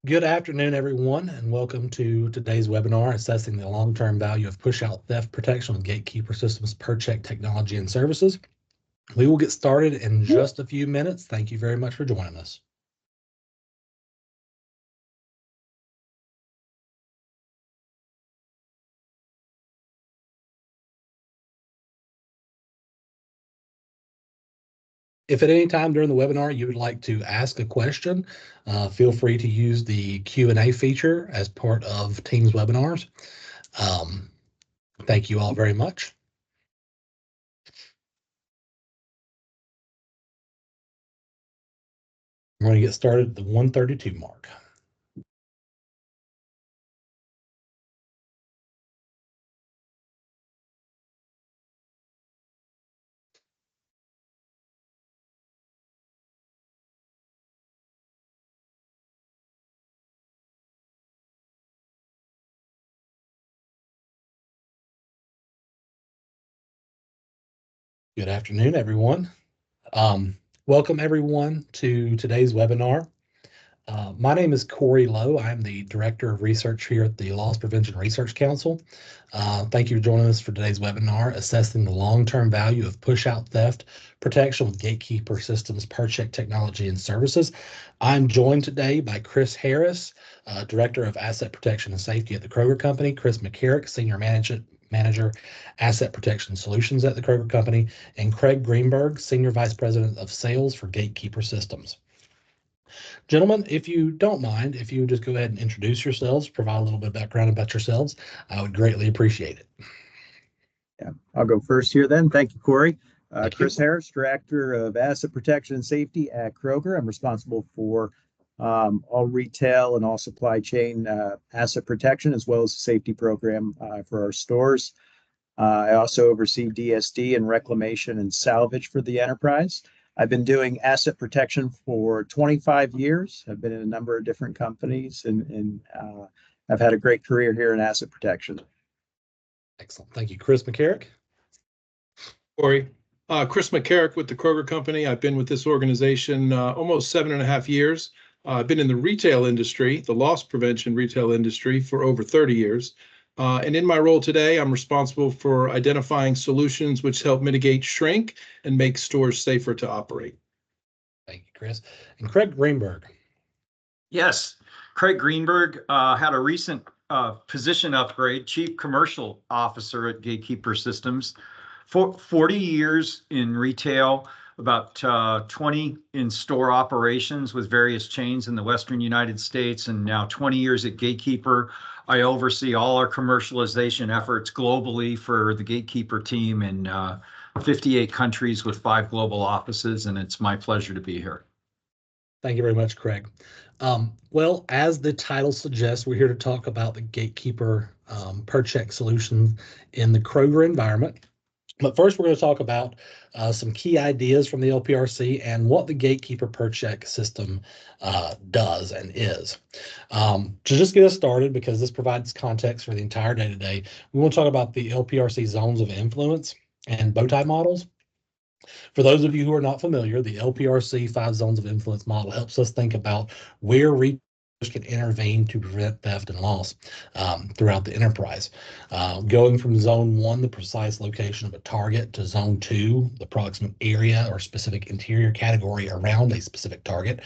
Good afternoon, everyone, and welcome to today's webinar, Assessing the Long-Term Value of Pushout Theft Protection with Gatekeeper Systems Purchek Technology and Services. We will get started in just a few minutes. Thank you very much for joining us. If at any time during the webinar you would like to ask a question, feel free to use the Q&A feature as part of Teams webinars. Thank you all very much. We're going to get started at the 1:32 mark. Good afternoon, everyone. Welcome, everyone, to today's webinar. My name is Cory Lowe. I'm the Director of Research here at the Loss Prevention Research Council. Thank you for joining us for today's webinar, Assessing the Long-Term Value of Pushout Theft Protection with Gatekeeper Systems Purchek Technology and Services. I'm joined today by Chris Harris, Director of Asset Protection and Safety at the Kroger Company, Chris McCarrick, Senior Manager, Asset Protection Solutions at the Kroger Company, and Craig Greenberg, Senior Vice President of Sales for Gatekeeper Systems. Gentlemen, if you don't mind, if you would just go ahead and introduce yourselves, provide a little bit of background about yourselves, I would greatly appreciate it. Yeah, I'll go first here then. Thank you, Cory. Chris you. Harris, Director of Asset Protection and Safety at Kroger. I'm responsible for all retail and all supply chain asset protection, as well as the safety program for our stores. I also oversee DSD and reclamation and salvage for the enterprise. I've been doing asset protection for 25 years. I've been in a number of different companies, and I've had a great career here in asset protection. Excellent. Thank you. Chris McCarrick. Cory. Chris McCarrick with the Kroger Company. I've been with this organization almost 7.5 years. I've been in the retail industry, the loss prevention retail industry, for over 30 years. And in my role today, I'm responsible for identifying solutions which help mitigate shrink and make stores safer to operate. Thank you, Chris. And Craig Greenberg. Yes, Craig Greenberg had a recent position upgrade, Chief Commercial Officer at Gatekeeper Systems. 40 years in retail, about 20 in store operations with various chains in the Western United States, and now 20 years at Gatekeeper. I oversee all our commercialization efforts globally for the Gatekeeper team in 58 countries with 5 global offices, and it's my pleasure to be here. Thank you very much, Craig. Well, as the title suggests, we're here to talk about the Gatekeeper Purchek Solution in the Kroger environment. But first, we're going to talk about some key ideas from the LPRC and what the Gatekeeper Purchek system does and is. To just get us started, because this provides context for the entire day today, we want to talk about the LPRC zones of influence and bow tie models. For those of you who are not familiar, the LPRC 5 zones of influence model helps us think about where retailers can intervene to prevent theft and loss throughout the enterprise. Going from zone 1, the precise location of a target, to zone 2, the proximate area or specific interior category around a specific target.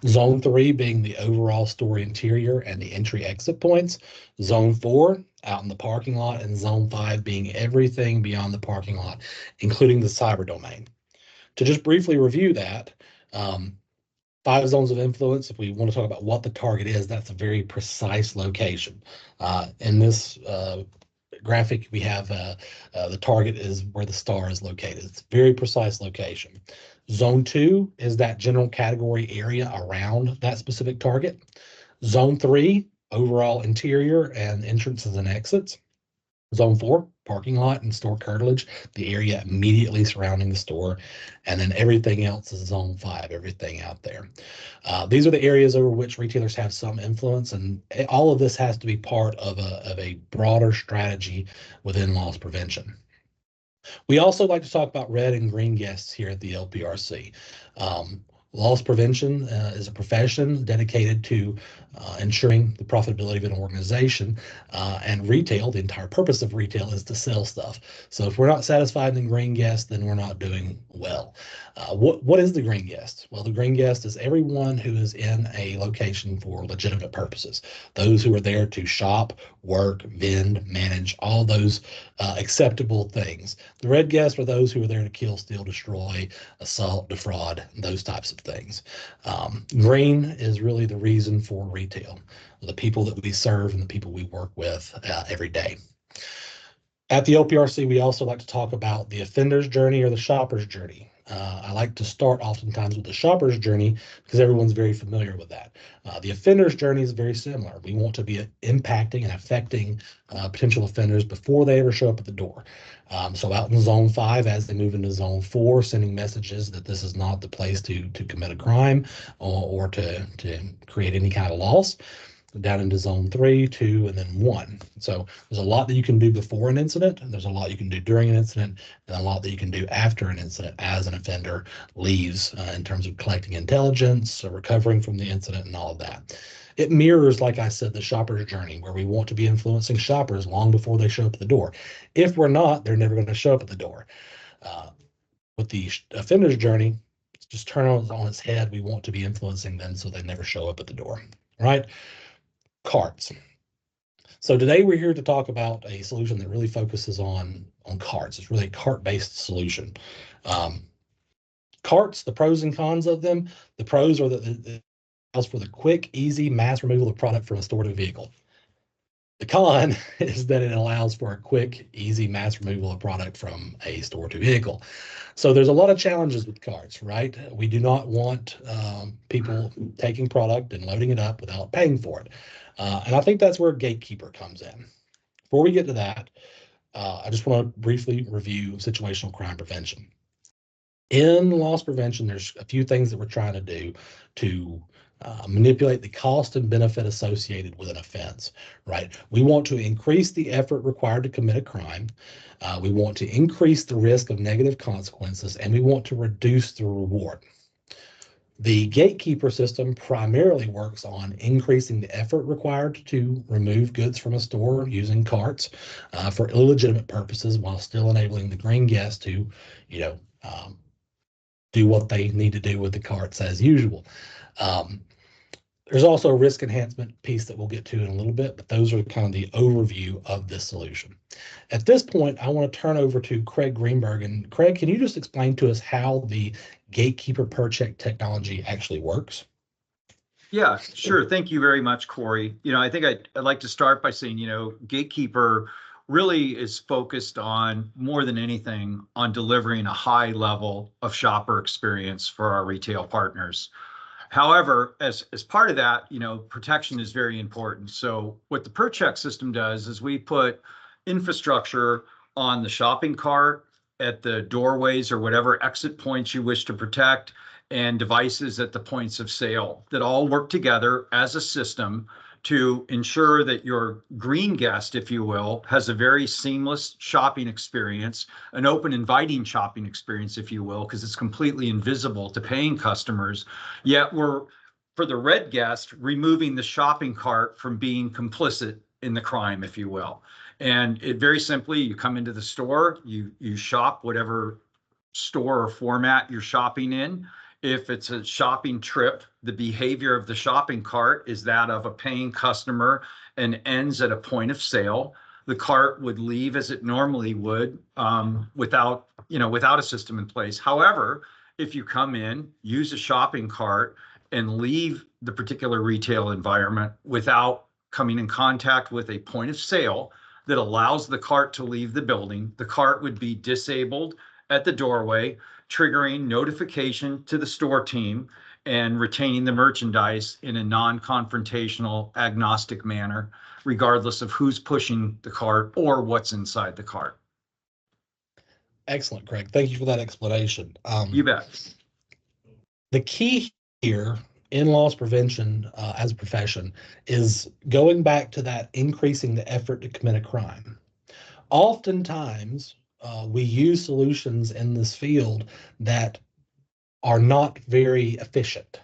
Zone 3 being the overall store interior and the entry exit points. Zone 4, out in the parking lot, and zone 5 being everything beyond the parking lot, including the cyber domain. To just briefly review that, 5 zones of influence, if we want to talk about what the target is, that's a very precise location. In this graphic, we have the target is where the star is located. It's a very precise location. Zone 2 is that general category area around that specific target. Zone 3, overall interior and entrances and exits. Zone 4, parking lot and store curtilage, the area immediately surrounding the store. And then everything else is Zone 5, everything out there. These are the areas over which retailers have some influence, and all of this has to be part of a broader strategy within loss prevention. We also like to talk about red and green guests here at the LPRC. Loss prevention is a profession dedicated to ensuring the profitability of an organization, and retail, the entire purpose of retail is to sell stuff. So if we're not satisfying the green guest, then we're not doing well. What is the green guest? Well, the green guest is everyone who is in a location for legitimate purposes. Those who are there to shop, work, vend, manage, all those acceptable things. The red guests are those who are there to kill, steal, destroy, assault, defraud, those types of things. Green is really the reason for retail, the people that we serve and the people we work with every day. At the LPRC, we also like to talk about the offender's journey or the shopper's journey. I like to start oftentimes with the shopper's journey because everyone's very familiar with that. The offender's journey is very similar. We want to be impacting and affecting potential offenders before they ever show up at the door. So out in Zone 5, as they move into Zone 4, sending messages that this is not the place to commit a crime or to create any kind of loss. Down into Zone 3, 2, and then 1. So there's a lot that you can do before an incident, and there's a lot you can do during an incident, and a lot that you can do after an incident as an offender leaves in terms of collecting intelligence, recovering from the incident, and all of that. It mirrors, like I said, the shopper's journey, where we want to be influencing shoppers long before they show up at the door. If we're not, they're never going to show up at the door. With the offender's journey, just turn it on its head. We want to be influencing them so they never show up at the door, right? Carts. So today we're here to talk about a solution that really focuses on carts. It's really a cart-based solution. Carts, the pros and cons of them. The pros are that it allows for the quick, easy mass removal of product from a store to vehicle. The con is that it allows for a quick, easy mass removal of product from a store to vehicle. So there's a lot of challenges with carts, right? We do not want people taking product and loading it up without paying for it. And I think that's where Gatekeeper comes in. Before we get to that, I just want to briefly review situational crime prevention. In loss prevention, there's a few things that we're trying to do to manipulate the cost and benefit associated with an offense, right? We want to increase the effort required to commit a crime. We want to increase the risk of negative consequences, and we want to reduce the reward. The Gatekeeper system primarily works on increasing the effort required to remove goods from a store using carts for illegitimate purposes, while still enabling the green guest to, do what they need to do with the carts as usual. There's also a risk enhancement piece that we'll get to in a little bit, but those are kind of the overview of this solution. At this point, I want to turn over to Craig Greenberg. And Craig, can you just explain to us how the Gatekeeper Purchek technology actually works? Yeah, sure. Thank you very much, Cory. I think I'd like to start by saying, Gatekeeper really is focused on, more than anything, on delivering a high level of shopper experience for our retail partners. However, as part of that, protection is very important. So what the Purchek system does is we put infrastructure on the shopping cart, at the doorways or whatever exit points you wish to protect, and devices at the points of sale that all work together as a system to ensure that your green guest, if you will, has a very seamless shopping experience, an open, inviting shopping experience, if you will, because it's completely invisible to paying customers. Yet we're, for the red guest, removing the shopping cart from being complicit in the crime, if you will. And it very simply, you come into the store, you shop whatever store or format you're shopping in. If it's a shopping trip, the behavior of the shopping cart is that of a paying customer and ends at a point of sale. The cart would leave as it normally would without a system in place. However, if you come in, use a shopping cart, and leave the particular retail environment without coming in contact with a point of sale that allows the cart to leave the building, the cart would be disabled at the doorway, triggering notification to the store team and retaining the merchandise in a non-confrontational, agnostic manner, regardless of who's pushing the cart or what's inside the cart. Excellent, Craig. Thank you for that explanation. You bet. The key here in loss prevention as a profession is going back to that increasing the effort to commit a crime. Oftentimes, we use solutions in this field that are not very efficient,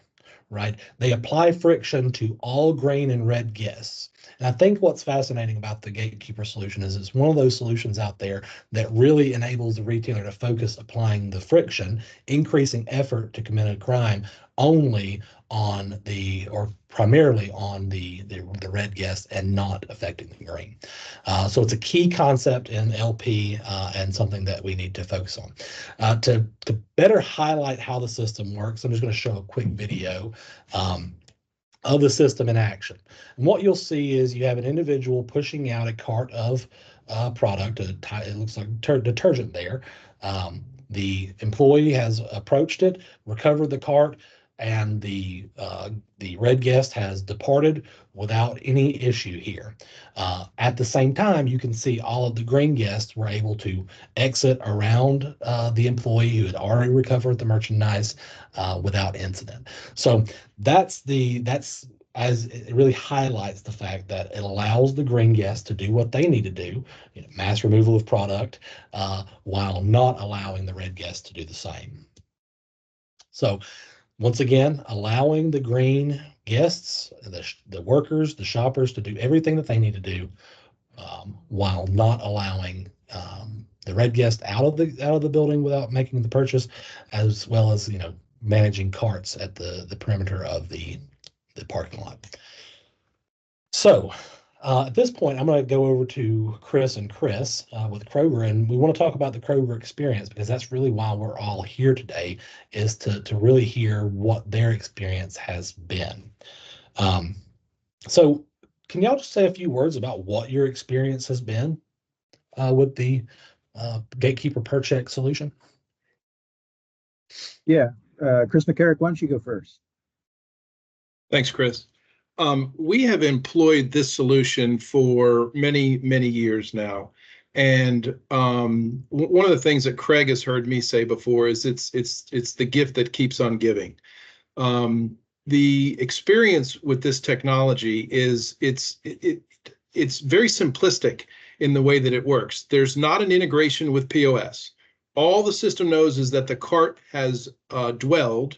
right? They apply friction to all grain and red guests. And I think what's fascinating about the Gatekeeper solution is it's one of those solutions out there that really enables the retailer to focus applying the friction, increasing effort to commit a crime only on or primarily on the red guest and not affecting the green. So it's a key concept in LP and something that we need to focus on. To better highlight how the system works, I'm just going to show a quick video of the system in action. And what you'll see is you have an individual pushing out a cart of product. It looks like detergent there. The employee has approached it, recovered the cart, and the red guest has departed without any issue here. At the same time, you can see all of the green guests were able to exit around the employee who had already recovered the merchandise without incident. So that's as it really highlights the fact that it allows the green guests to do what they need to do, mass removal of product, while not allowing the red guests to do the same. So once again, allowing the green guests, the workers, the shoppers to do everything that they need to do, while not allowing the red guest out of the building without making the purchase, as well as managing carts at the perimeter of the parking lot. So at this point, I'm going to go over to Chris with Kroger, and we want to talk about the Kroger experience because that's really why we're all here today, is to really hear what their experience has been. So can y'all just say a few words about what your experience has been with the Gatekeeper Purchek solution? Yeah, Chris McCarrick, why don't you go first? Thanks, Chris. We have employed this solution for many, many years now. And one of the things that Craig has heard me say before is it's the gift that keeps on giving. The experience with this technology is it's very simplistic in the way that it works. There's not an integration with POS. All the system knows is that the cart has dwelled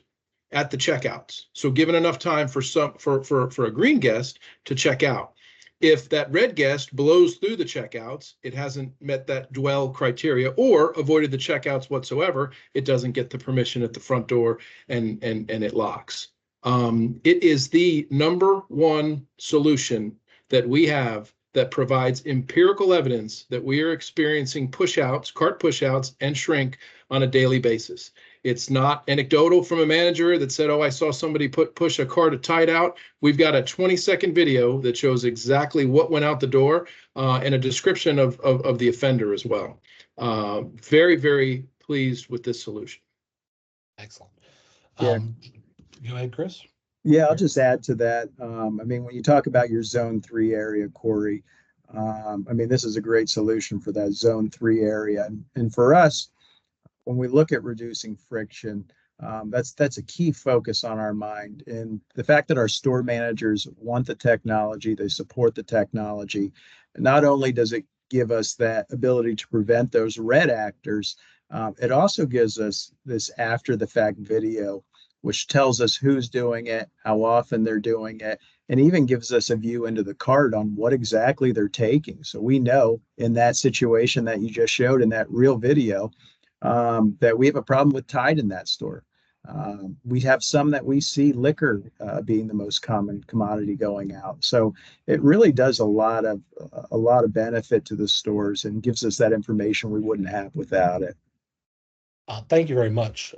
at the checkouts. So given enough time for a green guest to check out. If that red guest blows through the checkouts, it hasn't met that dwell criteria or avoided the checkouts whatsoever, it doesn't get the permission at the front door and it locks. It is the number one solution that we have that provides empirical evidence that we are experiencing cart pushouts and shrink on a daily basis. It's not anecdotal from a manager that said, oh, I saw somebody push a cart tied out. We've got a 20-second video that shows exactly what went out the door and a description of the offender as well. Very, very pleased with this solution. Excellent. Yeah. Go ahead, Chris. Yeah, I'll just add to that. I mean, when you talk about your zone 3 area, Corey, I mean, this is a great solution for that zone 3 area. And for us, when we look at reducing friction, that's a key focus on our mind. And the fact that our store managers want the technology, they support the technology. Not only does it give us that ability to prevent those red actors, it also gives us this after the fact video, which tells us who's doing it, how often they're doing it, and even gives us a view into the cart on what exactly they're taking. So we know in that situation that you just showed in that real video, that we have a problem with Tide in that store. We have some that we see liquor being the most common commodity going out. So it really does a lot of benefit to the stores and gives us that information we wouldn't have without it. Thank you very much.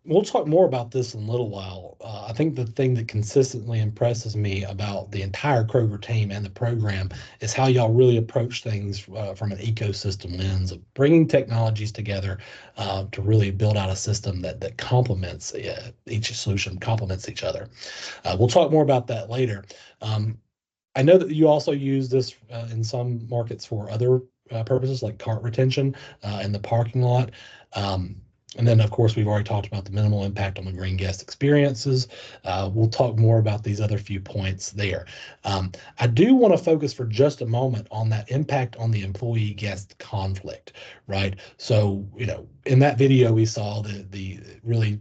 We'll talk more about this in a little while. I think the thing that consistently impresses me about the entire Kroger team and the program is how y'all really approach things from an ecosystem lens of bringing technologies together to really build out a system that complements each solution, complements each other. We'll talk more about that later. I know that you also use this in some markets for other purposes like cart retention in the parking lot. And then, of course, we've already talked about the minimal impact on the green guest experiences. We'll talk more about these other few points there. I do want to focus for just a moment on that impact on the employee-guest conflict, right? So, in that video, we saw the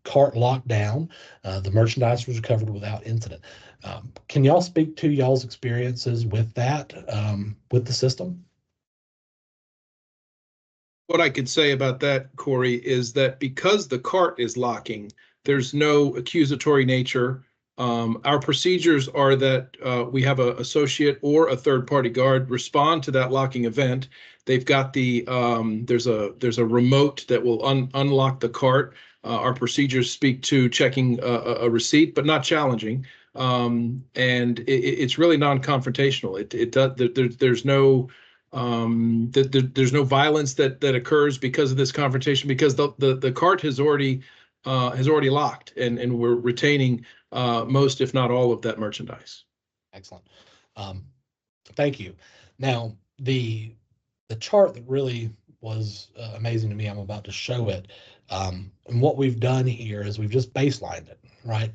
cart locked down. The merchandise was recovered without incident. Can y'all speak to y'all's experiences with that, with the system? What I could say about that, Cory, is that because the cart is locking, there's no accusatory nature. Our procedures are that we have an associate or a third-party guard respond to that locking event. They've got there's a remote that will unlock the cart. Our procedures speak to checking a receipt, but not challenging. And it's really non-confrontational. There's no there's no violence that occurs because of this confrontation, because the cart has already locked, and we're retaining most, if not all, of that merchandise. Excellent. Thank you. Now, the chart that really was amazing to me, I'm about to show it. And what we've done here is we've just baselined it, right?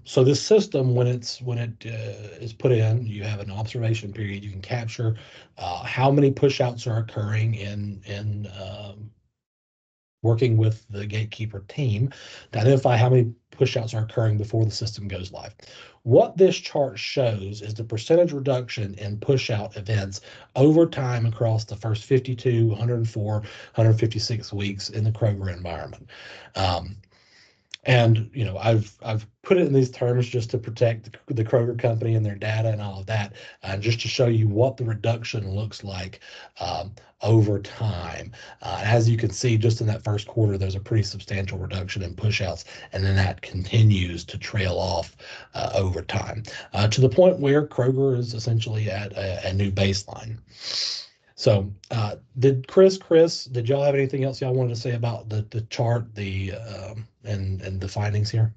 So this system, when it is put in, you have an observation period. You can capture how many pushouts are occurring in working with the Gatekeeper team to identify how many pushouts are occurring before the system goes live. What this chart shows is the percentage reduction in pushout events over time across the first 52, 104, 156 weeks in the Kroger environment. And I've put it in these terms just to protect the Kroger company and their data and all of that, just to show you what the reduction looks like over time. As you can see, just in that first quarter, there's a pretty substantial reduction in pushouts, and then that continues to trail off over time to the point where Kroger is essentially at a new baseline. So did y'all have anything else y'all wanted to say about the chart, and the findings here?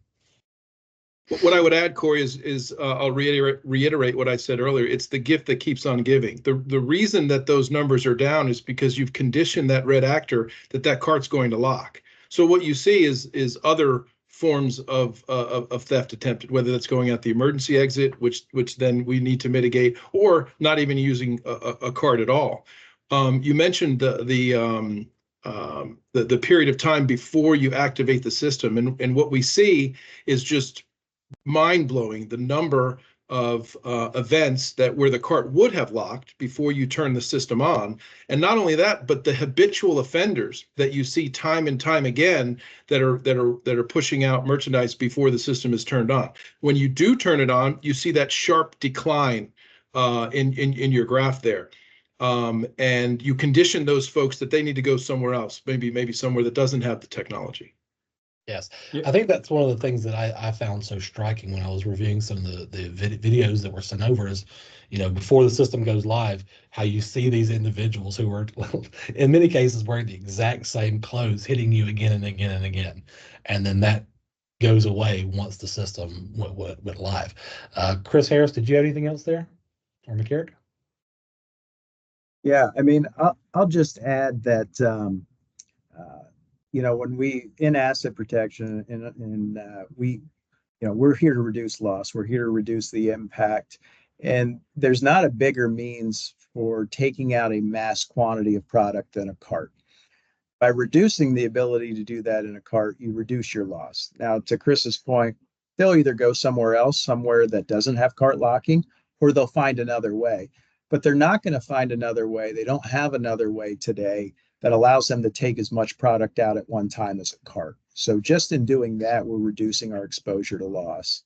What I would add, Cory, is I'll reiterate what I said earlier. It's the gift that keeps on giving. The reason that those numbers are down is because you've conditioned that red actor that cart's going to lock. So what you see is other forms of theft attempted, whether that's going out the emergency exit, which then we need to mitigate, or not even using a cart at all. You mentioned the period of time before you activate the system, and what we see is just mind-blowing, the number of events where the cart would have locked before you turn the system on. And not only that, but the habitual offenders that you see time and time again that are pushing out merchandise before the system is turned on. When you do turn it on, you see that sharp decline in your graph there. And you condition those folks that they need to go somewhere else, maybe somewhere that doesn't have the technology. Yes, I think that's one of the things that I found so striking when I was reviewing some of the videos that were sent over is, before the system goes live, how you see these individuals who are, in many cases, wearing the exact same clothes, hitting you again and again and again. And then that goes away once the system went live. Chris Harris, did you have anything else there? Or McCarrick? Yeah, I mean, I'll just add that, when we in asset protection and we're here to reduce loss, we're here to reduce the impact, and there's not a bigger means for taking out a mass quantity of product than a cart. By reducing the ability to do that in a cart, you reduce your loss. Now, to Chris's point, they'll either go somewhere else, somewhere that doesn't have cart locking, or they'll find another way. But they're not going to find another way. They don't have another way today that allows them to take as much product out at one time as a cart. So just in doing that, we're reducing our exposure to loss.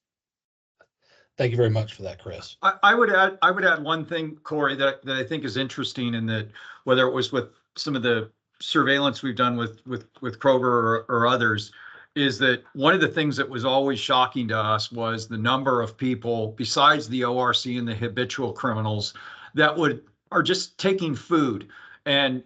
Thank you very much for that, Chris. I would add one thing, Cory, that I think is interesting, in that whether it was with some of the surveillance we've done with Kroger or others, is that one of the things that was always shocking to us was the number of people, besides the ORC and the habitual criminals, that are just taking food. And,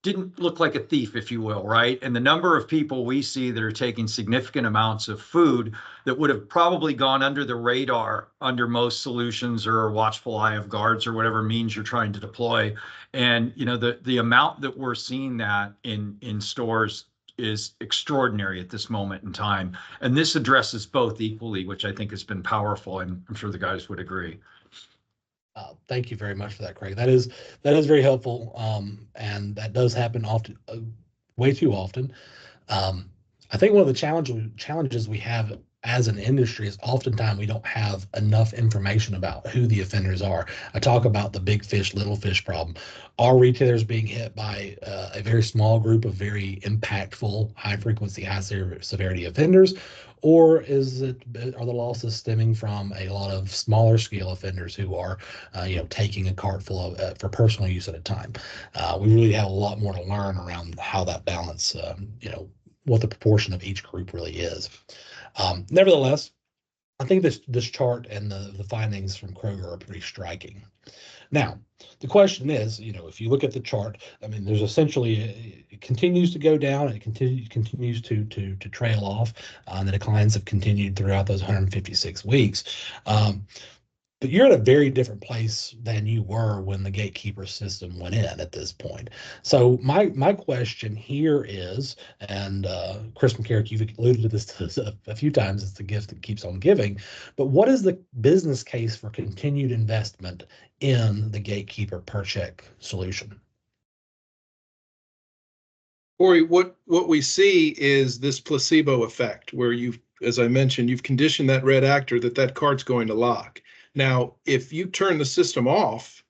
didn't look like a thief, if you will, right? And the number of people we see that are taking significant amounts of food that would have probably gone under the radar under most solutions or a watchful eye of guards or whatever means you're trying to deploy. And the amount that we're seeing that in stores is extraordinary at this moment in time. And this addresses both equally, which I think has been powerful, and I'm sure the guys would agree. Thank you very much for that, Craig. That is very helpful, and that does happen often, way too often. I think one of the challenges we have as an industry is oftentimes we don't have enough information about who the offenders are. I talk about the big fish, little fish problem. Are retailers being hit by a very small group of very impactful, high frequency, high severity offenders? Or are the losses stemming from a lot of smaller scale offenders who are, taking a cart full of for personal use at a time? We really have a lot more to learn around how that balance, what the proportion of each group really is. Nevertheless, I think this chart and the findings from Kroger are pretty striking. Now, the question is, if you look at the chart, I mean, there's essentially, it continues to go down and it continues to trail off. The declines have continued throughout those 156 weeks. But you're at a very different place than you were when the Gatekeeper system went in at this point. So my question here is, and Chris McCarrick, you've alluded to this a few times, it's the gift that keeps on giving, but what is the business case for continued investment in the Gatekeeper Purchek solution? Cory, what we see is this placebo effect where as I mentioned, you've conditioned that red actor that cart's going to lock. Now, if you turn the system off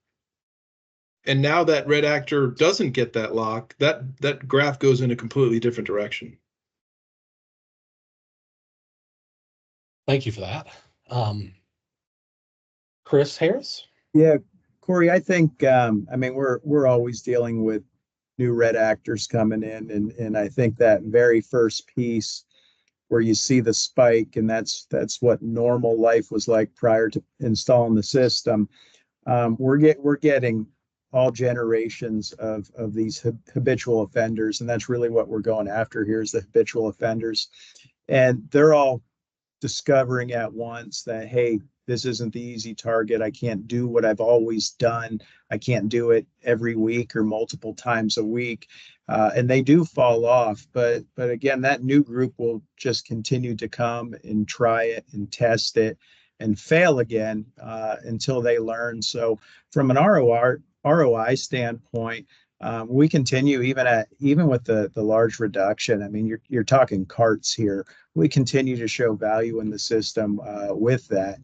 and now that red actor doesn't get that lock, that graph goes in a completely different direction. Thank you for that. Chris Harris? Yeah, Cory, I think, we're always dealing with new red actors coming in. And I think that very first piece where you see the spike, and that's what normal life was like prior to installing the system. We're getting all generations of these habitual offenders, and that's really what we're going after here is the habitual offenders. And they're all discovering at once that, hey, this isn't the easy target. I can't do what I've always done. I can't do it every week or multiple times a week. And they do fall off. But again, that new group will just continue to come and try it and test it and fail again until they learn. So from an ROI standpoint, we continue even with the large reduction. I mean, you're talking carts here. We continue to show value in the system with that.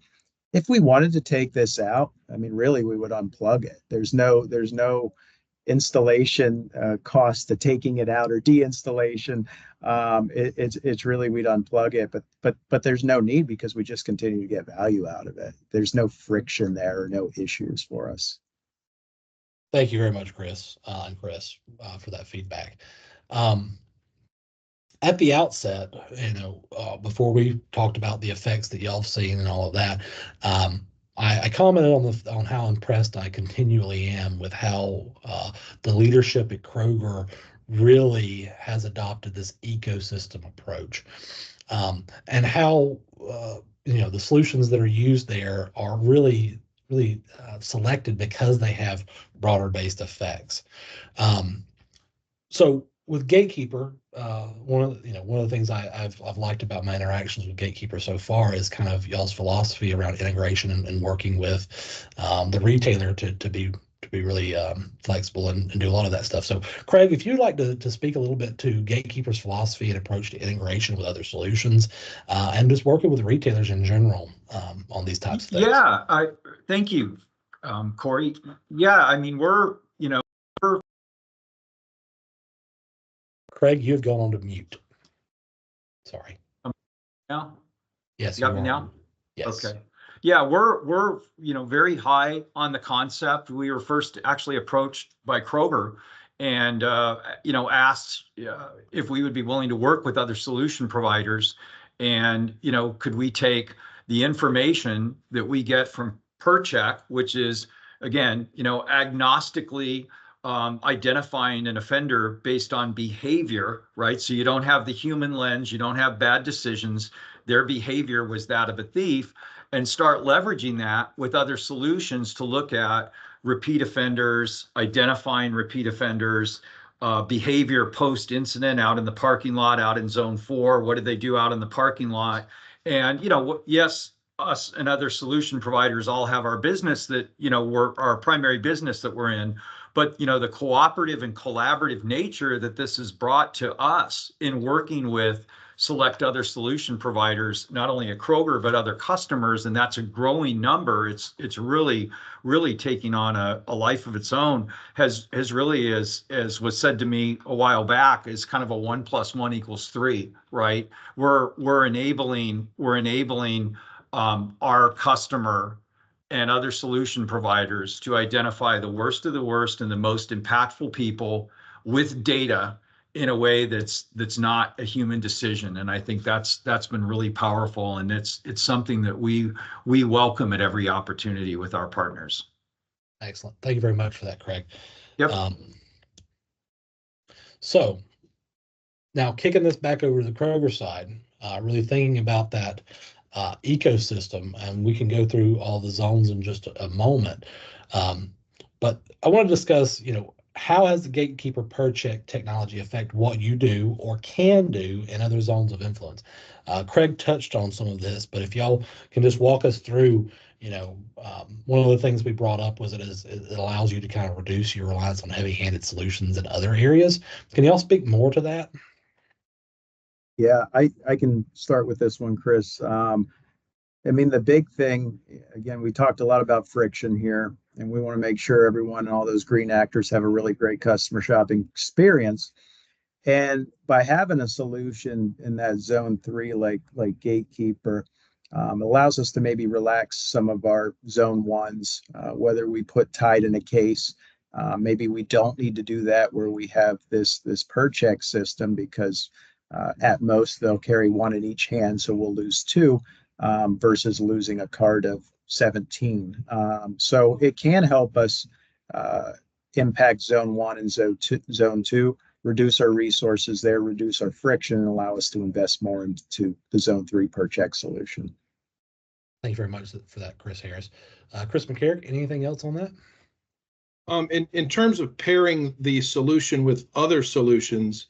If we wanted to take this out, I mean, really, we would unplug it. There's no installation cost to taking it out or deinstallation. It's really, we'd unplug it, but there's no need because we just continue to get value out of it. There's no friction there or no issues for us. Thank you very much, Chris, for that feedback. At the outset, before we talked about the effects that y'all have seen and all of that, I commented on how impressed I continually am with how the leadership at Kroger really has adopted this ecosystem approach, and how the solutions that are used there are really selected because they have broader based effects. So with Gatekeeper, one of the things I've liked about my interactions with Gatekeeper so far is kind of y'all's philosophy around integration and working with the retailer to be really flexible and do a lot of that stuff. So Craig, if you'd like to speak a little bit to Gatekeeper's philosophy and approach to integration with other solutions, and just working with retailers in general on these types of things. Yeah, thank you, Cory. Yeah, I mean, we're Craig, you have gone on to mute. Sorry. Now? Yes. You got me now? Yes. Okay. Yeah, we're very high on the concept. We were first actually approached by Kroger and asked if we would be willing to work with other solution providers, and could we take the information that we get from Purchek, which is again agnostically identifying an offender based on behavior, right? So you don't have the human lens, you don't have bad decisions. Their behavior was that of a thief, and start leveraging that with other solutions to look at repeat offenders, identifying repeat offenders, behavior post-incident out in the parking lot, out in zone 4. What did they do out in the parking lot? And, yes, us and other solution providers all have our business that, we're our primary business that we're in. But, the cooperative and collaborative nature that this has brought to us in working with select other solution providers, not only at Kroger, but other customers, and that's a growing number. It's really, really taking on a life of its own, has really, as was said to me a while back, is kind of a 1 + 1 = 3, right? We're enabling our customer and other solution providers to identify the worst of the worst and the most impactful people with data in a way that's not a human decision. And I think that's been really powerful, and it's something that we welcome at every opportunity with our partners. Excellent. Thank you very much for that, Craig. Yep. So now kicking this back over to the Kroger side, really thinking about that ecosystem, and we can go through all the zones in just a moment. But I want to discuss, how has the Gatekeeper Purchek technology affect what you do or can do in other zones of influence? Craig touched on some of this, but if y'all can just walk us through, one of the things we brought up was it allows you to kind of reduce your reliance on heavy-handed solutions in other areas. Can y'all speak more to that? Yeah, I can start with this one, Chris. The big thing, again, we talked a lot about friction here, and we want to make sure everyone and all those green actors have a really great customer shopping experience. And by having a solution in that zone 3, like Gatekeeper, allows us to maybe relax some of our zone 1s, whether we put tied in a case. Maybe we don't need to do that where we have this Purchek system, because at most they'll carry 1 in each hand, so we'll lose 2. Versus losing a card of 17. So it can help us impact zone 1 and zone 2, reduce our resources there, reduce our friction, and allow us to invest more into the zone 3 Purchek solution. Thank you very much for that, Chris Harris. Chris McCarrick, anything else on that? In terms of pairing the solution with other solutions,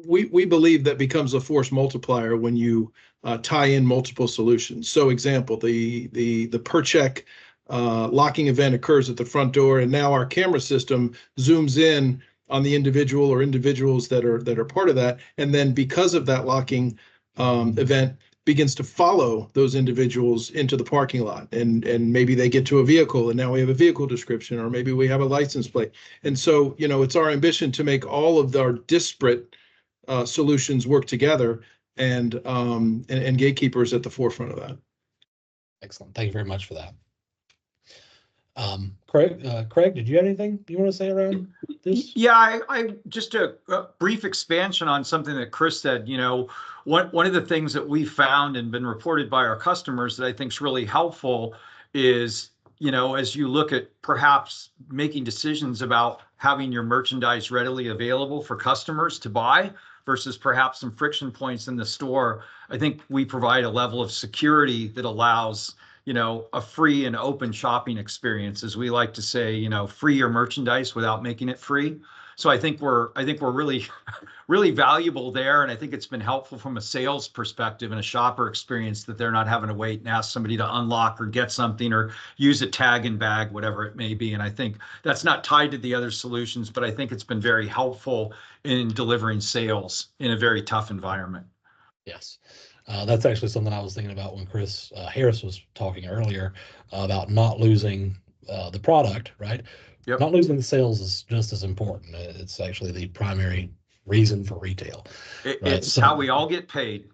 we believe that becomes a force multiplier when you tie in multiple solutions. So example, the Purchek locking event occurs at the front door, and now our camera system zooms in on the individual or individuals that are part of that, and then because of that locking event, begins to follow those individuals into the parking lot, and maybe they get to a vehicle, and now we have a vehicle description, or maybe we have a license plate. And so, it's our ambition to make all of our disparate solutions work together, and Gatekeeper is at the forefront of that. Excellent. Thank you very much for that. Craig, did you have anything you want to say around this? Yeah, I just a brief expansion on something that Chris said. One of the things that we found and been reported by our customers that I think is really helpful is, as you look at perhaps making decisions about having your merchandise readily available for customers to buy versus perhaps some friction points in the store, I think we provide a level of security that allows, a free and open shopping experience. As we like to say, free your merchandise without making it free. So I think we're really, really valuable there. And I think it's been helpful from a sales perspective and a shopper experience that they're not having to wait and ask somebody to unlock or get something or use a tag and bag, whatever it may be. And I think that's not tied to the other solutions, but I think it's been very helpful in delivering sales in a very tough environment. Yes. That's actually something I was thinking about when Chris Harris was talking earlier about not losing the product, right? Yep. Not losing the sales is just as important. It's actually the primary reason for retail. It's how we all get paid.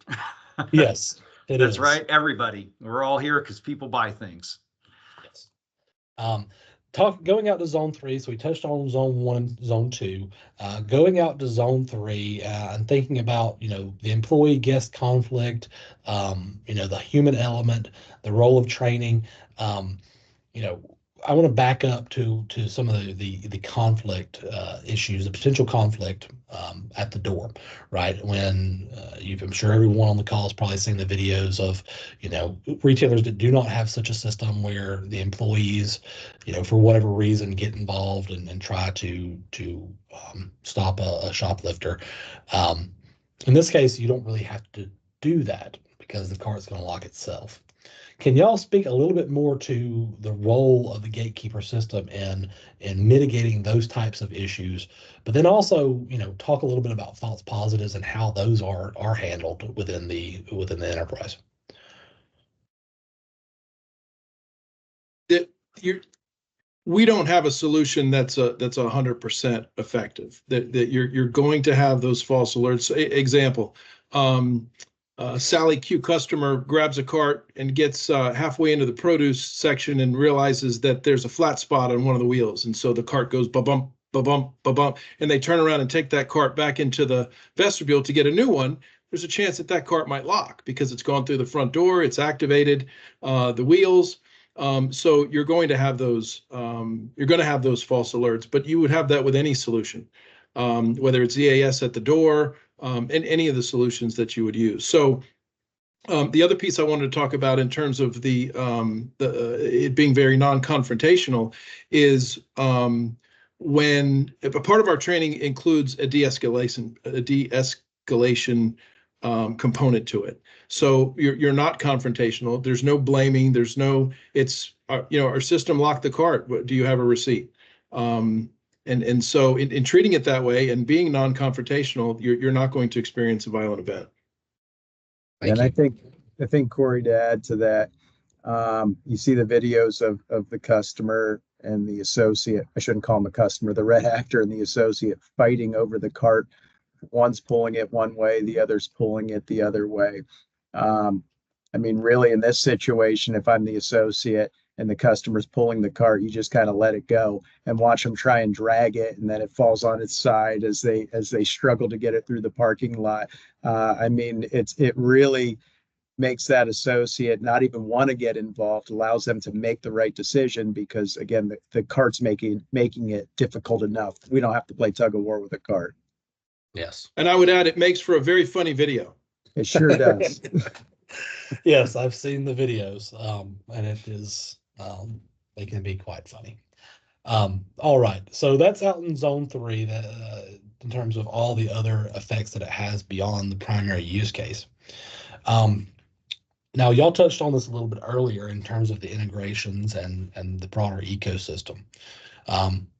Yes, That's right. Everybody. We're all here because people buy things. Yes. Going out to zone 3, so we touched on zone 1, zone 2, going out to zone 3 and thinking about, the employee guest conflict, the human element, the role of training. I want to back up to some of the conflict issues, the potential conflict at the door, right? When I'm sure everyone on the call has probably seen the videos of, retailers that do not have such a system where the employees, for whatever reason, get involved and try to stop a shoplifter. In this case, you don't really have to do that because the cart's going to lock itself. Can y'all speak a little bit more to the role of the gatekeeper system in mitigating those types of issues, but then also, talk a little bit about false positives and how those are handled within the enterprise? We don't have a solution that's 100% effective. That you're going to have those false alerts. Example. Sally Q customer grabs a cart and gets halfway into the produce section and realizes that there's a flat spot on one of the wheels. And so the cart goes ba-bump, ba-bump, ba-bump, and they turn around and take that cart back into the vestibule to get a new one. There's a chance that that cart might lock because it's gone through the front door, it's activated the wheels. So you're going to have those false alerts, but you would have that with any solution, whether it's EAS at the door, and any of the solutions that you would use. So the other piece I wanted to talk about in terms of it being very non-confrontational is when a part of our training includes a de-escalation component to it. So you're not confrontational. There's no blaming. Our system locked the cart. Do you have a receipt? And so in treating it that way and being non-confrontational, you're not going to experience a violent event. And I think Cory, to add to that, you see the videos of the customer and the associate. I shouldn't call him a customer, the red actor and the associate fighting over the cart. One's pulling it one way, the other's pulling it the other way. Really, in this situation, if I'm the associate and the customer's pulling the cart, you just kind of let it go and watch them try and drag it, and then it falls on its side as they struggle to get it through the parking lot. It really makes that associate not even want to get involved, allows them to make the right decision because, again, the cart's making it difficult enough. We don't have to play tug of war with a cart. Yes. And I would add, it makes for a very funny video. It sure does. Yes, I've seen the videos, and it is, they can be quite funny. All right, so that's out in zone 3 in terms of all the other effects that it has beyond the primary use case. Now, y'all touched on this a little bit earlier in terms of the integrations and the broader ecosystem.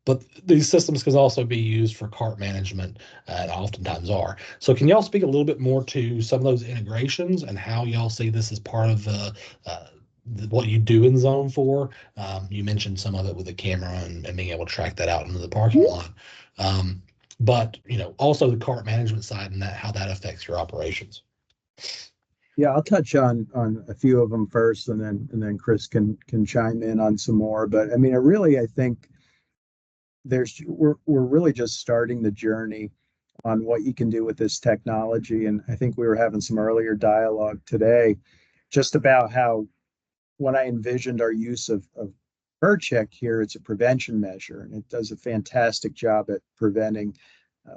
But these systems can also be used for cart management and oftentimes are. So can y'all speak a little bit more to some of those integrations and how y'all see this as part of what you do in Zone 4? You mentioned some of it with the camera and being able to track that out into the parking lot. But also the cart management side and how that affects your operations. Yeah, I'll touch on a few of them first, and then Chris can chime in on some more. But I think we're really just starting the journey on what you can do with this technology. And I think we were having some earlier dialogue today just about how, when I envisioned our use of Purchek here, it's a prevention measure, and it does a fantastic job at preventing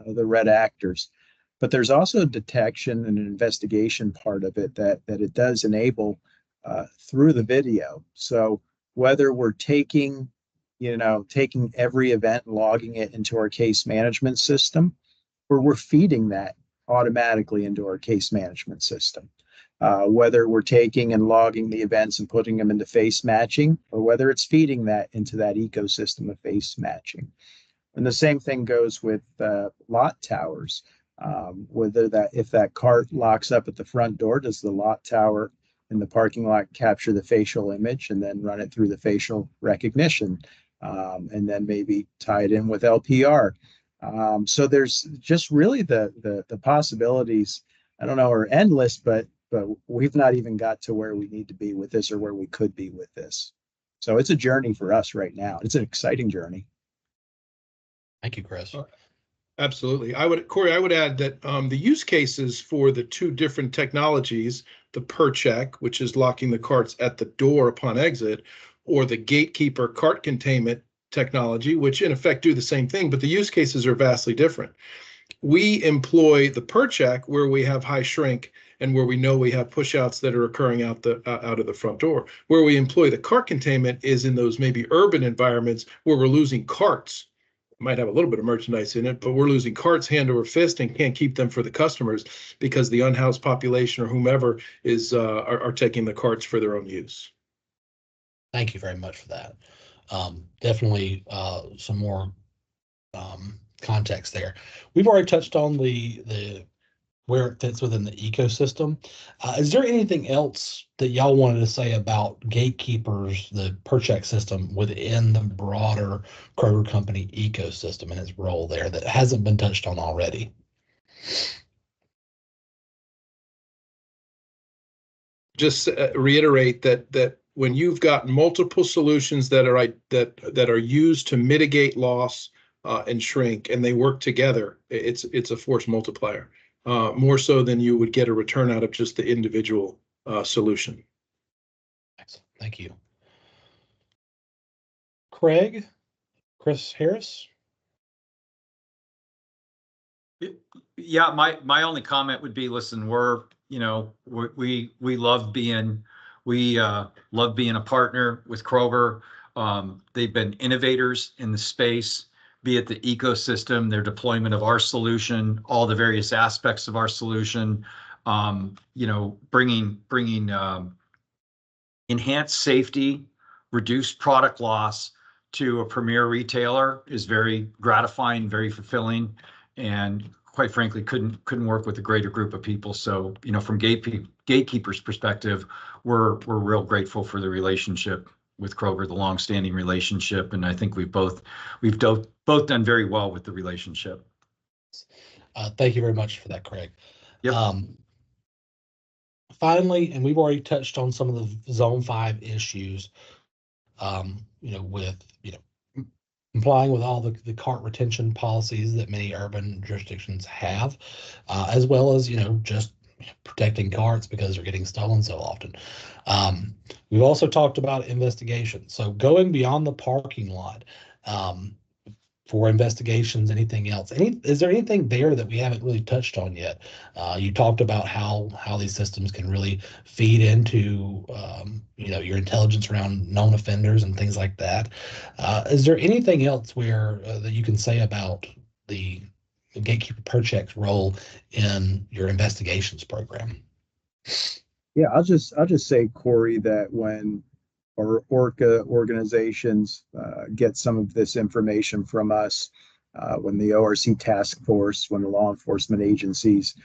the red actors. But there's also a detection and an investigation part of it that it does enable through the video. So whether we're taking every event, logging it into our case management system, or we're feeding that automatically into our case management system, whether we're taking and logging the events and putting them into face matching, or whether it's feeding that into that ecosystem of face matching. And the same thing goes with lot towers. If that cart locks up at the front door, does the lot tower in the parking lot capture the facial image and then run it through the facial recognition, and then maybe tie it in with LPR? So there's just really the possibilities, I don't know, are endless, but we've not even got to where we need to be with this or where we could be with this. So it's a journey for us right now. It's an exciting journey. Thank you, Chris. Absolutely. Cory, I would add that the use cases for the two different technologies, the Purchek, which is locking the carts at the door upon exit, or the Gatekeeper cart containment technology, which in effect do the same thing, but the use cases are vastly different. We employ the Purchek where we have high shrink and where we know we have pushouts that are occurring out of the front door. Where we employ the cart containment is in those maybe urban environments where we're losing carts. Might have a little bit of merchandise in it, but we're losing carts hand over fist and can't keep them for the customers because the unhoused population or whomever is are taking the carts for their own use. Thank you very much for that. Definitely some more context there. We've already touched on the where it fits within the ecosystem. Is there anything else that y'all wanted to say about Gatekeepers, the Purchek system within the broader Kroger company ecosystem and its role there that hasn't been touched on already? Just reiterate that when you've got multiple solutions that are used to mitigate loss and shrink, and they work together, it's a force multiplier, more so than you would get a return out of just the individual solution. Excellent. Thank you. Chris Harris? Yeah, my only comment would be, listen, we love being a partner with Kroger. They've been innovators in the space, be it the ecosystem, their deployment of our solution, all the various aspects of our solution, bringing enhanced safety, reduced product loss to a premier retailer is very gratifying, very fulfilling, and quite frankly, couldn't work with a greater group of people. So, from Gatekeeper's perspective, we're real grateful for the relationship with Kroger, the longstanding relationship, and I think we've both done very well with the relationship. Thank you very much for that, Craig. Yep. Finally, and we've already touched on some of the Zone 5 issues, with complying with all the cart retention policies that many urban jurisdictions have, as well as, just protecting carts because they're getting stolen so often. We've also talked about investigations. So going beyond the parking lot for investigations, anything else? Is there anything there that we haven't really touched on yet? You talked about how these systems can really feed into your intelligence around known offenders and things like that. Is there anything else that you can say about the Gatekeeper Purchek's role in your investigations program? Yeah, I'll just say, Cory, that when our organizations get some of this information from us, when the ORC task force, when the law enforcement agencies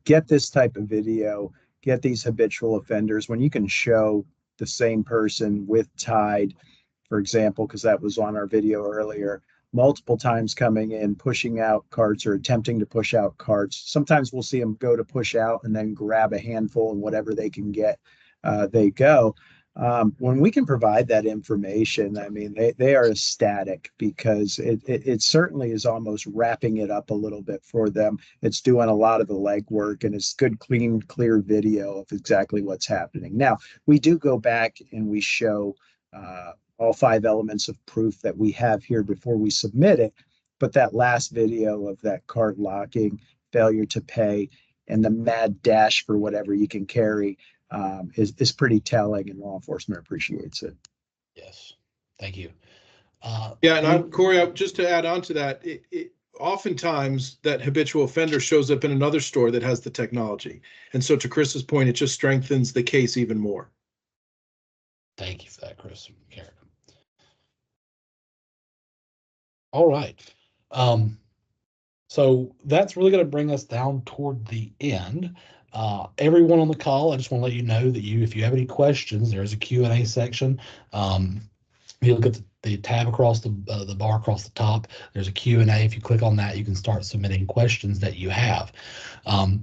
get this type of video, get these habitual offenders, when you can show the same person with Tide, for example, because that was on our video earlier, multiple times coming in, pushing out carts or attempting to push out carts. Sometimes we'll see them go to push out and then grab a handful and whatever they can get, they go. When we can provide that information, I mean, they are ecstatic because it certainly is almost wrapping it up a little bit for them. It's doing a lot of the legwork, and it's good, clean, clear video of exactly what's happening. Now, we do go back and we show all 5 elements of proof that we have here before we submit it. But that last video of that cart locking, failure to pay, and the mad dash for whatever you can carry is pretty telling, and law enforcement appreciates it. Yes, thank you. And Cory, just to add on to that, oftentimes that habitual offender shows up in another store that has the technology. And so to Chris's point, it just strengthens the case even more. Thank you for that, Chris. McCarrick. All right. So that's really going to bring us down toward the end. Everyone on the call, I just want to let you know that if you have any questions, there's a Q&A section. If you look at the tab across the bar across the top, there's a Q&A. If you click on that, you can start submitting questions that you have.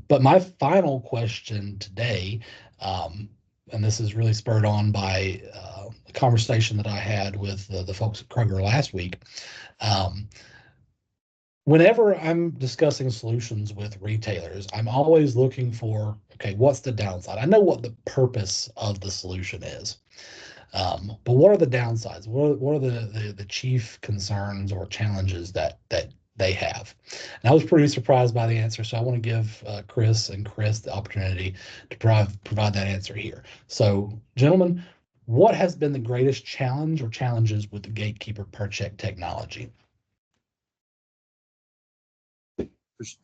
But my final question today, and this is really spurred on by a conversation that I had with the folks at Kroger last week. Whenever I'm discussing solutions with retailers, I'm always looking for, okay, what's the downside? I know what the purpose of the solution is. But what are the downsides? What are the chief concerns or challenges that they have? And I was pretty surprised by the answer, so I want to give Chris the opportunity to provide that answer here. So, gentlemen, what has been the greatest challenge or challenges with the Gatekeeper Purchek technology?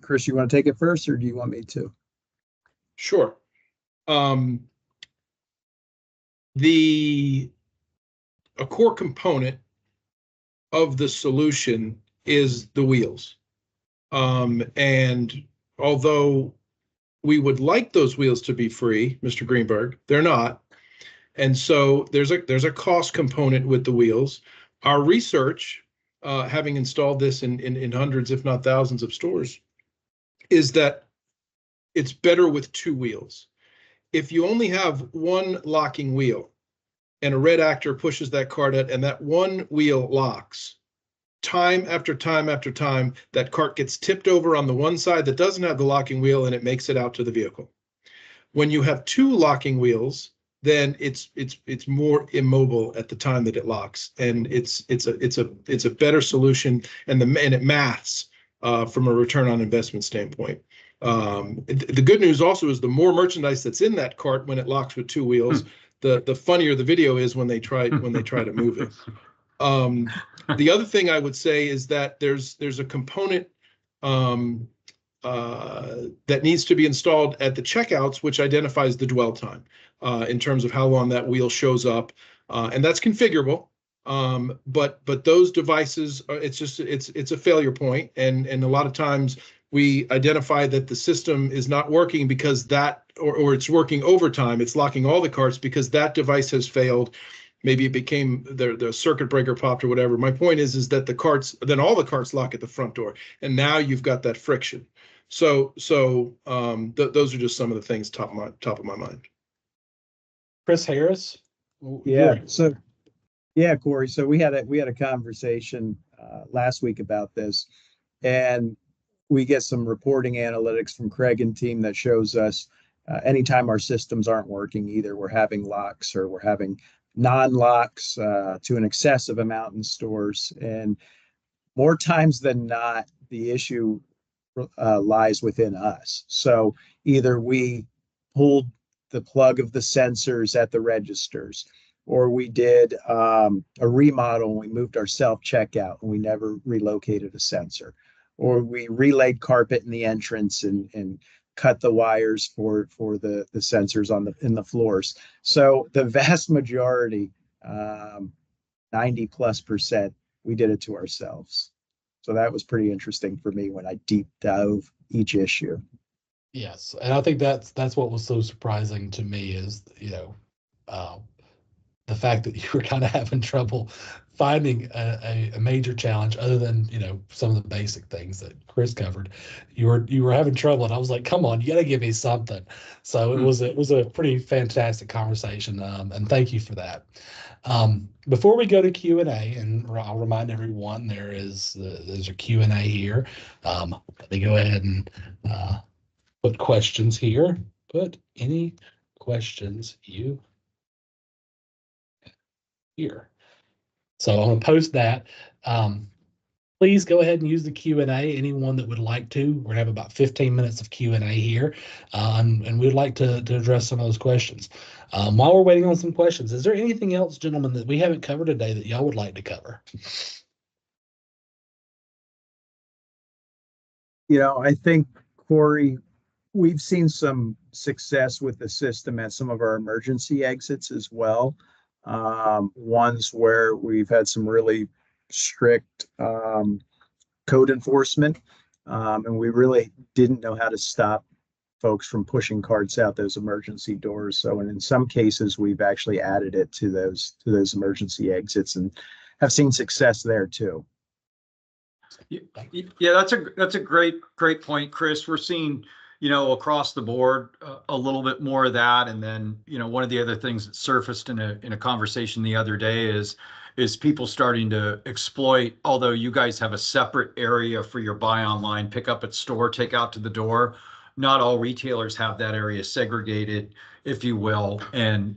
Chris, you want to take it first, or do you want me to? Sure. A core component of the solution is the wheels. And although we would like those wheels to be free, Mr. Greenberg, they're not. And so there's a cost component with the wheels. Our research, having installed this in hundreds, if not thousands of stores, is that it's better with two wheels. If you only have one locking wheel and a red actor pushes that cart out and that one wheel locks, time after time after time, that cart gets tipped over on the one side that doesn't have the locking wheel and it makes it out to the vehicle. When you have two locking wheels, then it's more immobile at the time that it locks, and it's a better solution, and it maths from a return on investment standpoint. The good news also is the more merchandise that's in that cart when it locks with two wheels, the funnier the video is when they try to move it. The other thing I would say is that there's a component that needs to be installed at the checkouts, which identifies the dwell time in terms of how long that wheel shows up, and that's configurable. But those devices, it's a failure point, and a lot of times we identify that the system is not working because or it's working overtime. It's locking all the carts because that device has failed. Maybe it became the circuit breaker popped or whatever. My point is that all the carts lock at the front door, and now you've got that friction. So those are just some of the things top of my mind. Chris Harris. Yeah. So, yeah, Cory. So we had a conversation last week about this, and we get some reporting analytics from Craig and team that shows us anytime our systems aren't working, either we're having locks or we're having non-locks to an excessive amount in stores. And more times than not, the issue lies within us. So either we pulled the plug of the sensors at the registers, or we did a remodel and we moved our self-checkout and we never relocated a sensor, or we relayed carpet in the entrance and cut the wires for the sensors in the floors. So the vast majority, 90+%, we did it to ourselves. So that was pretty interesting for me when I deep dove each issue. Yes, and I think that's what was so surprising to me is, the fact that you were kind of having trouble finding a major challenge other than, some of the basic things that Chris covered. You were having trouble, and I was like, come on, you got to give me something. So it was a pretty fantastic conversation, and thank you for that. Before we go to Q&A, and I'll remind everyone there's a Q&A here. Let me go ahead and put questions here. Put any questions you here. So I'm going to post that. Please go ahead and use the Q&A. Anyone that would like to. We're going to have about 15 minutes of Q&A here, and we'd like to address some of those questions. While we're waiting on some questions, is there anything else, gentlemen, that we haven't covered today that y'all would like to cover? I think, Cory, we've seen some success with the system at some of our emergency exits as well. Ones where we've had some really strict code enforcement, and we really didn't know how to stop folks from pushing carts out those emergency doors. So, and in some cases, we've actually added it to those emergency exits and have seen success there too. Yeah, that's a great point, Chris. We're seeing, across the board a little bit more of that. And then, one of the other things that surfaced in a conversation the other day is people starting to exploit, although you guys have a separate area for your buy online, pick up at store, take out to the door. not all retailers have that area segregated, if you will. And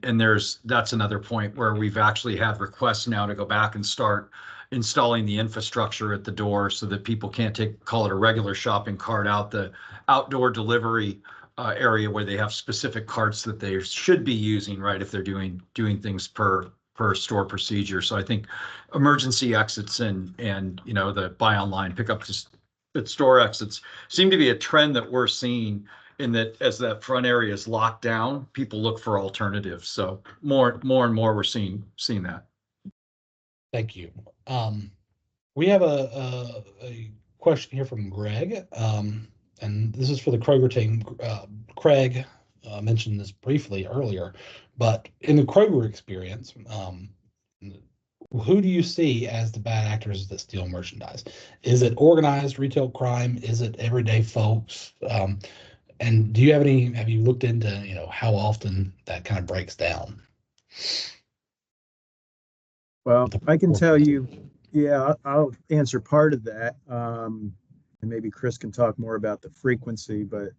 that's another point where we've actually had requests now to go back and start installing the infrastructure at the door so that people can't call it a regular shopping cart out the outdoor delivery area where they have specific carts that they should be using, right, if they're doing things per store procedure. So I think emergency exits and the buy online, pick up at store exits seem to be a trend that we're seeing, in that as that front area is locked down, people look for alternatives. So more and more we're seeing that. Thank you. We have a question here from Greg, and this is for the Kroger team. Craig mentioned this briefly earlier, but in the Kroger experience, who do you see as the bad actors that steal merchandise? Is it organized retail crime? Is it everyday folks? And have you looked into, how often that kind of breaks down? Well, I can tell you, yeah, I'll answer part of that. And maybe Chris can talk more about the frequency, but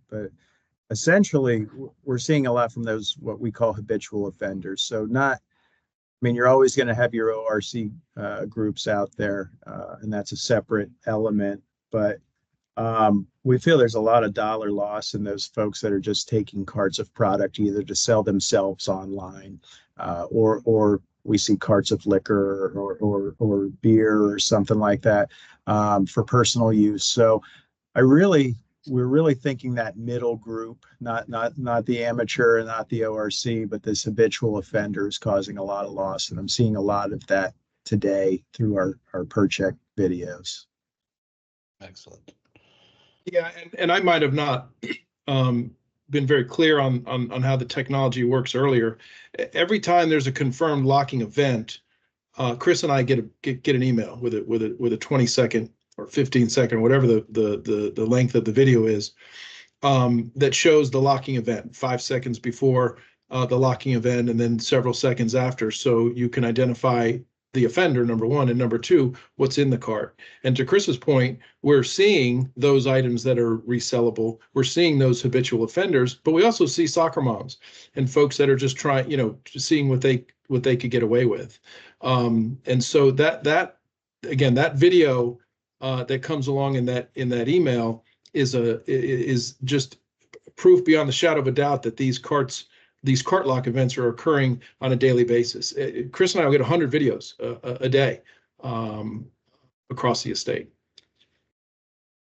essentially we're seeing a lot from those, what we call habitual offenders. So you're always going to have your ORC groups out there, and that's a separate element. But we feel there's a lot of dollar loss in those folks that are just taking carts of product either to sell themselves online, or we see carts of liquor or beer or something like that for personal use. So we're really thinking that middle group, not the amateur and not the ORC, but this habitual offender is causing a lot of loss. And I'm seeing a lot of that today through our Purchek videos. Excellent. Yeah, and I might have not been very clear on how the technology works earlier. Every time there's a confirmed locking event, Chris and I get an email with a 20-second or 15-second, whatever the length of the video is, that shows the locking event 5 seconds before the locking event, and then several seconds after, so you can identify the offender, number one, and number two, what's in the cart. And to Chris's point, we're seeing those items that are resellable. We're seeing those habitual offenders, but we also see soccer moms and folks that are just trying, seeing what they could get away with. And so that again, that video that comes along in that email is just proof beyond the shadow of a doubt that these cart lock events are occurring on a daily basis. Chris and I will get 100 videos a day across the estate.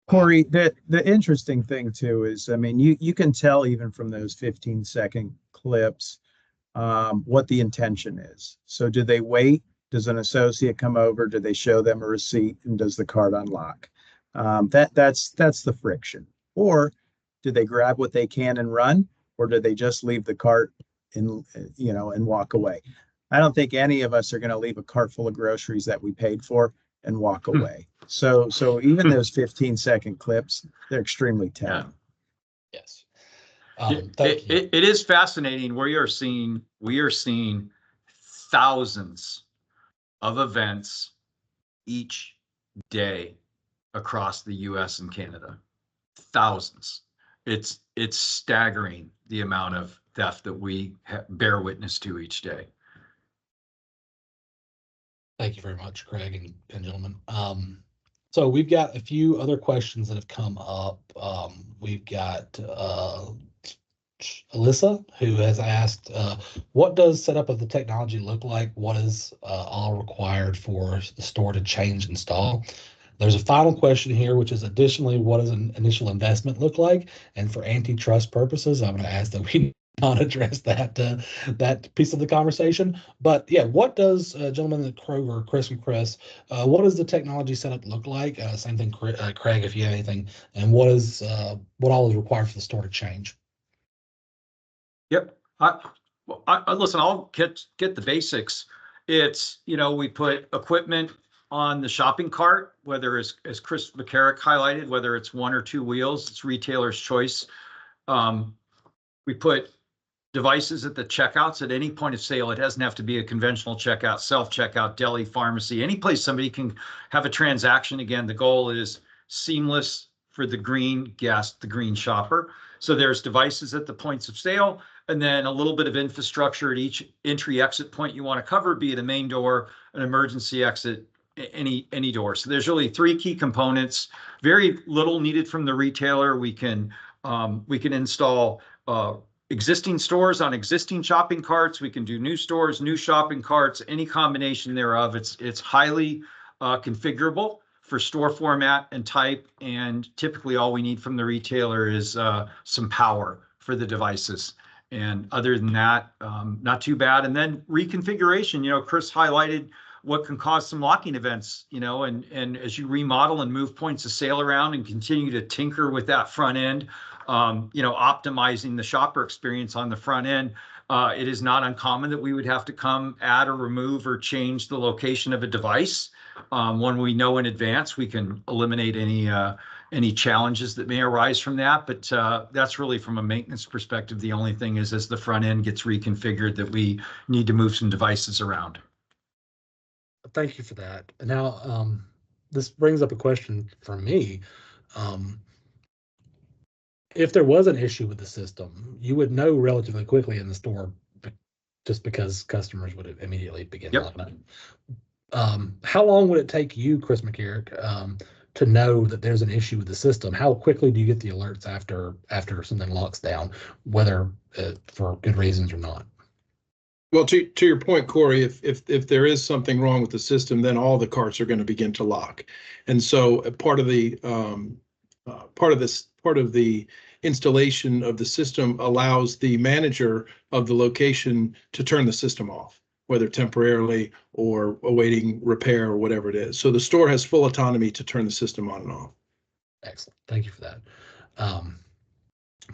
Cory, the interesting thing too is, you can tell even from those 15-second clips what the intention is. So do they wait? Does an associate come over? Do they show them a receipt? And does the cart unlock? That's the friction. Or do they grab what they can and run? Or do they just leave the cart and walk away? I don't think any of us are going to leave a cart full of groceries that we paid for and walk away. So even those 15-second clips, they're extremely telling. Yes. It is fascinating. We are seeing thousands of events each day across the US and Canada. Thousands. It's staggering the amount of theft that we bear witness to each day. Thank you very much, Craig and gentlemen. So we've got a few other questions that have come up. We've got Alyssa, who has asked, what does setup of the technology look like? What is all required for the store to change install? There's a final question here, which is additionally, what does an initial investment look like? And for antitrust purposes, I'm going to ask that we not address that piece of the conversation. But yeah, what does, gentlemen at Kroger, Chris and Chris, what does the technology setup look like? Same thing, Craig, if you have anything. And what all is required for the store to change? Yep. Listen, I'll get the basics. It's, we put equipment on the shopping cart, whether as Chris McCarrick highlighted, whether it's one or two wheels, it's retailer's choice. We put devices at the checkouts at any point of sale. It doesn't have to be a conventional checkout, self-checkout, deli, pharmacy, any place somebody can have a transaction. Again, the goal is seamless for the green guest, the green shopper. So there's devices at the points of sale, and then a little bit of infrastructure at each entry exit point you want to cover, be it a main door, an emergency exit, any door. So there's really three key components. Very little needed from the retailer. We can install existing stores on existing shopping carts. We can do new stores, new shopping carts, any combination thereof. It's highly configurable for store format and type, and typically all we need from the retailer is some power for the devices. And other than that, not too bad. And then reconfiguration, Chris highlighted what can cause some locking events, and as you remodel and move points of sale around and continue to tinker with that front end, optimizing the shopper experience on the front end, it is not uncommon that we would have to come add or remove or change the location of a device. When we know in advance, we can eliminate any challenges that may arise from that. But that's really, from a maintenance perspective, the only thing is, as the front end gets reconfigured, that we need to move some devices around. Thank you for that. And now, this brings up a question for me. If there was an issue with the system, you would know relatively quickly in the store, just because customers would immediately begin locking up. How long would it take you, Chris McCarrick, to know that there's an issue with the system? How quickly do you get the alerts after something locks down, whether for good reasons or not? Well, to your point, Cory, if there is something wrong with the system, then all the carts are going to begin to lock, and so part of the installation of the system allows the manager of the location to turn the system off, whether temporarily or awaiting repair or whatever it is. So the store has full autonomy to turn the system on and off. Excellent. Thank you for that.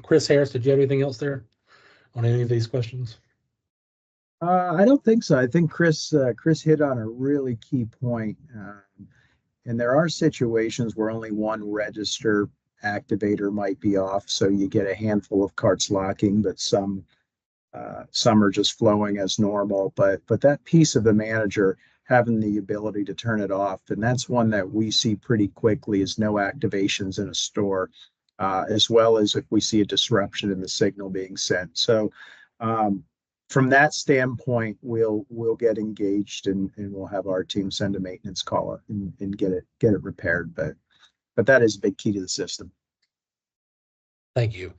Chris Harris, did you have anything else there on any of these questions? I don't think so. I think Chris hit on a really key point. And there are situations where only one register activator might be off, so you get a handful of carts locking, but some are just flowing as normal. But that piece of the manager having the ability to turn it off, and that's one that we see pretty quickly, is no activations in a store, as well as if we see a disruption in the signal being sent. So from that standpoint, we'll get engaged and we'll have our team send a maintenance call and get it repaired. But that is a big key to the system. Thank you.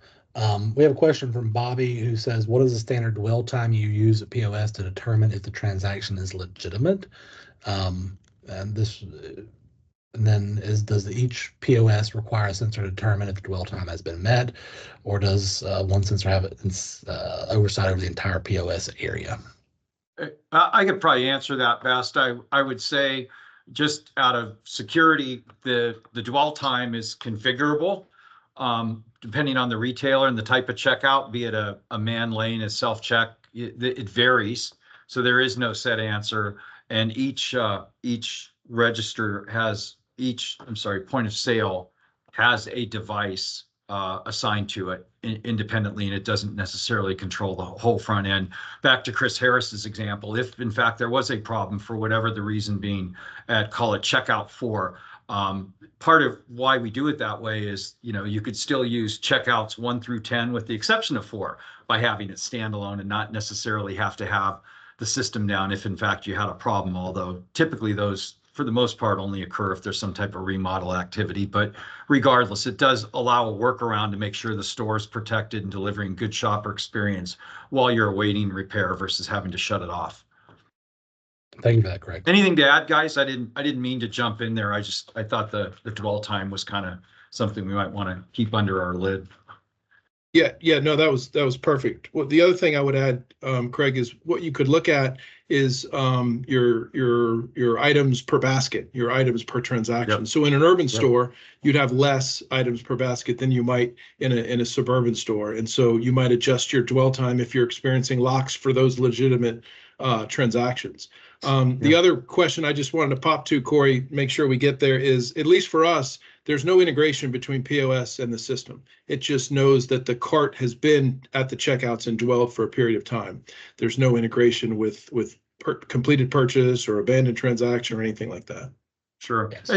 We have a question from Bobby, who says, what is the standard dwell time you use at POS to determine if the transaction is legitimate? And then does each POS require a sensor to determine if the dwell time has been met, or does one sensor have oversight over the entire POS area? I could probably answer that best. I would say, just out of security, the dwell time is configurable depending on the retailer and the type of checkout, be it a man lane, a self-check. It varies, so there is no set answer. And each register has point of sale has a device assigned to it independently, and it doesn't necessarily control the whole front end. Back to Chris Harris's example, if in fact there was a problem for whatever the reason being at, call it checkout 4, part of why we do it that way is, you could still use checkouts 1 through 10 with the exception of 4 by having it standalone and not necessarily have to have the system down if in fact you had a problem, although typically those, for the most part, only occur if there's some type of remodel activity. But regardless, it does allow a workaround to make sure the store is protected and delivering good shopper experience while you're awaiting repair versus having to shut it off. Thank you for that, Craig. Anything to add, guys? I didn't mean to jump in there. I thought the dwell time was kind of something we might want to keep under our lid. Yeah, no, that was perfect. Well, the other thing I would add, Craig, is what you could look at is your items per basket, your items per transaction. Yep. So in an urban store, you'd have less items per basket than you might in a suburban store, and so you might adjust your dwell time if you're experiencing locks for those legitimate transactions. The other question I just wanted to pop to, Cory, make sure we get there, is, at least for us, there's no integration between POS and the system. It just knows that the cart has been at the checkouts and dwelled for a period of time. There's no integration with completed purchase or abandoned transaction or anything like that. Sure. Yes.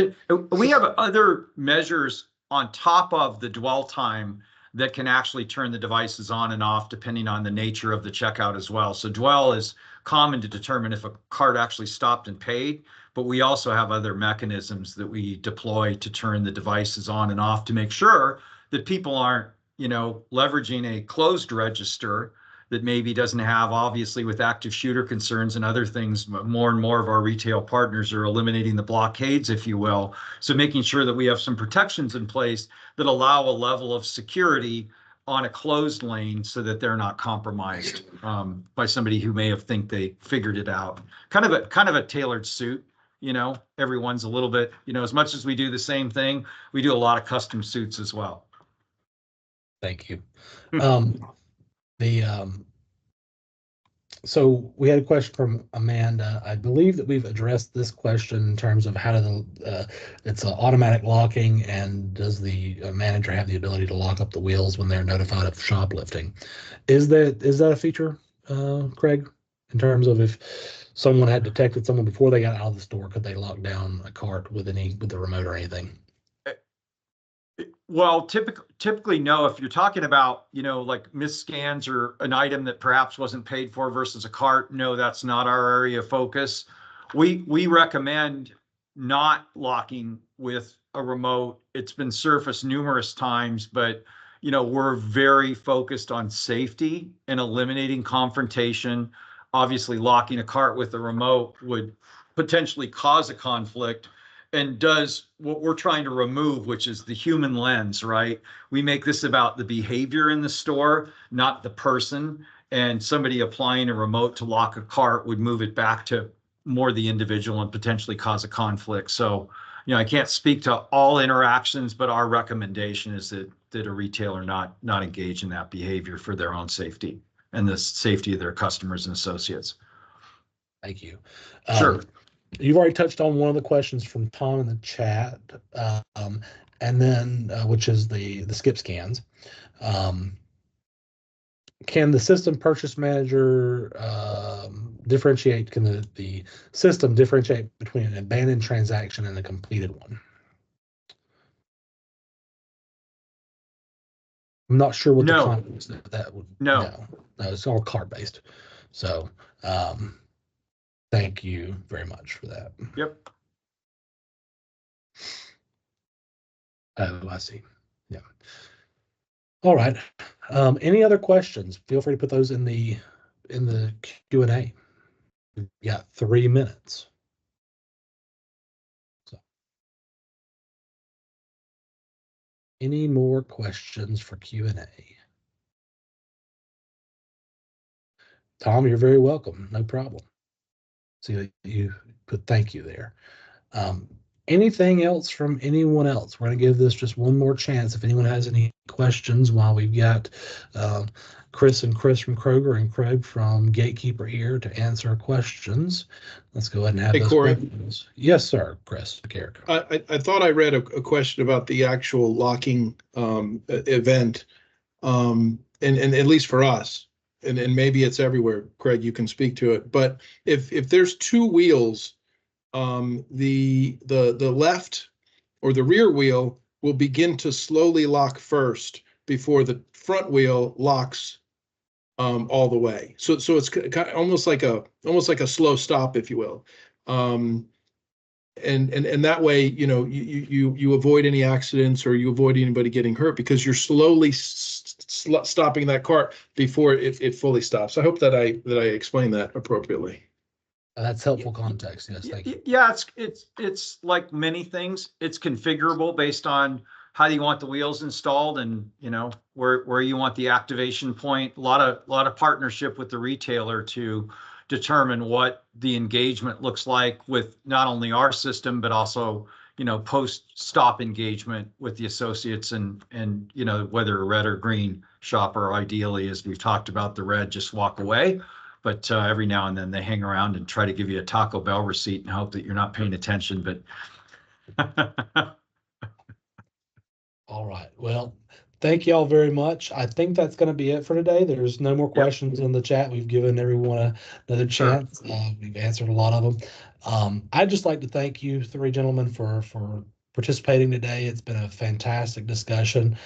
We have other measures on top of the dwell time that can actually turn the devices on and off depending on the nature of the checkout as well. So dwell is common to determine if a cart actually stopped and paid, but we also have other mechanisms that we deploy to turn the devices on and off to make sure that people aren't, leveraging a closed register that maybe doesn't have, obviously with active shooter concerns and other things, more and more of our retail partners are eliminating the blockades, if you will. So making sure that we have some protections in place that allow a level of security on a closed lane so that they're not compromised by somebody who may have think they figured it out. Kind of a tailored suit, everyone's a little bit, as much as we do the same thing, we do a lot of custom suits as well. Thank you. So we had a question from Amanda. I believe that we've addressed this question in terms of how do it's automatic locking, and does the manager have the ability to lock up the wheels when they're notified of shoplifting? Is that a feature, Craig, in terms of if someone had detected someone before they got out of the store, could they lock down a cart with the remote or anything? Well, typically no. If you're talking about, like misscans or an item that perhaps wasn't paid for versus a cart, no, that's not our area of focus. We recommend not locking with a remote. It's been surfaced numerous times, but we're very focused on safety and eliminating confrontation. Obviously, locking a cart with a remote would potentially cause a conflict and does what we're trying to remove, which is the human lens, right? We make this about the behavior in the store, not the person. And somebody applying a remote to lock a cart would move it back to more the individual and potentially cause a conflict. So, I can't speak to all interactions, but our recommendation is that a retailer not engage in that behavior for their own safety and the safety of their customers and associates. Thank you. Sure. You've already touched on one of the questions from Tom in the chat, and then which is the skip scans. Can the system purchase manager differentiate? Can the system differentiate between an abandoned transaction and a completed one? I'm not sure what the context of that would. No, it's all cart based. So. Thank you very much for that. Yep. Oh, I see. Yeah. All right. Any other questions? Feel free to put those in the Q&A. We've got 3 minutes. So, any more questions for Q&A? Tom, you're very welcome. No problem. See, you put thank you there. Anything else from anyone else? We're going to give this just one more chance. If anyone has any questions, while we've got Chris from Kroger and Craig from Gatekeeper here to answer questions. Let's go ahead and have those Cory. questions. Yes, sir, Chris McCarrick. I thought I read a question about the actual locking event, and at least for us. And maybe it's everywhere, Craig, you can speak to it. But if there's two wheels, the left or the rear wheel will begin to slowly lock first before the front wheel locks all the way. So it's kind of almost like a slow stop, if you will. And that way, you avoid any accidents or you avoid anybody getting hurt because you're slowly stopping that cart before it fully stops. I hope that I explained that appropriately. That's helpful context. Yes, thank you. Yeah, it's like many things. It's configurable based on how you want the wheels installed and where you want the activation point. A lot of partnership with the retailer to determine what the engagement looks like with not only our system but also post-stop engagement with the associates and whether a red or green shopper, ideally, as we've talked about, the red just walk away. But every now and then they hang around and try to give you a Taco Bell receipt and hope that you're not paying attention. But all right. Well, thank you all very much. I think that's going to be it for today. There's no more questions in the chat. We've given everyone another chance. We've answered a lot of them. I'd just like to thank you three gentlemen for participating today. It's been a fantastic discussion.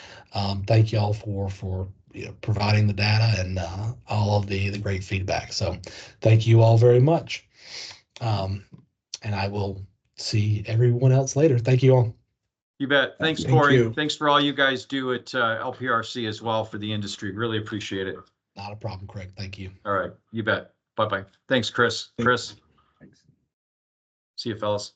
Thank you all for providing the data and all of the great feedback. So thank you all very much. And I will see everyone else later. Thank you all. You bet. Thanks, Thank Cory. you. Thanks for all you guys do at LPRC as well for the industry. Really appreciate it. Not a problem, Craig. Thank you. All right. You bet. Bye-bye. Thanks, Chris. Chris, Thanks. see you, fellas.